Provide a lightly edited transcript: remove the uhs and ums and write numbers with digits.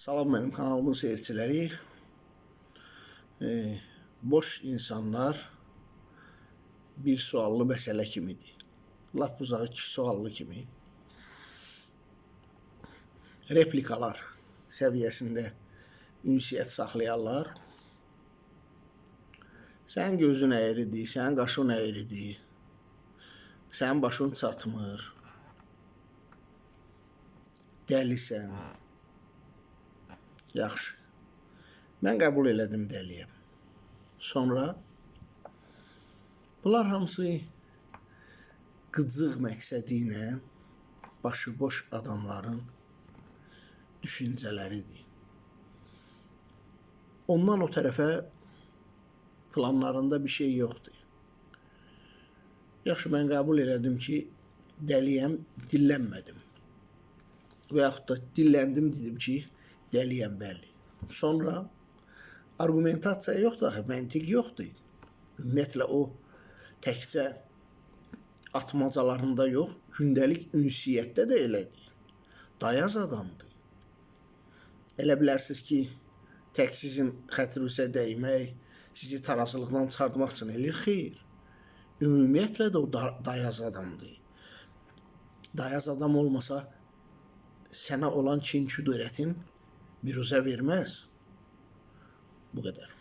Salam benim kanalımın seyircileri. Boş insanlar bir suallı məsələ kimidir. Lap uzağı 2 suallı kimi. Replikalar səviyyəsində ünsiyyət saxlayarlar. Sənin gözün əyridir, sənin qaşın əyridir, sənin başın çatmır, dəlisən. Yaxşı. Mən qəbul elədim dəliyəm. Sonra bunlar hamısı qıcıq məqsədi ilə başıboş adamların düşüncələridir. Ondan o tərəfə planlarında bir şey yoxdur. Yaxşı, mən qəbul elədim ki, dəliyəm, dillənmədim. Və yaxud da dilləndim, dedim ki, dəliyəm, bəli. Sonra argumentasiya yoxdur, axı, məntiq yoxdur. Ümumiyyətlə, o təkcə atmacalarında yox, gündəlik ünsiyyətdə də elədir. Dayaz adamdır. Elə bilərsiniz ki, tək sizin xətrinizə dəymək, sizi tarazılıqdan çıxartmaq üçün eləyir, xeyr. Ümumiyyətlə də o dayaz adamdır. Dayaz adam olmasa, sənə olan kin-küdürətin biruzə verməz. Bu qədər.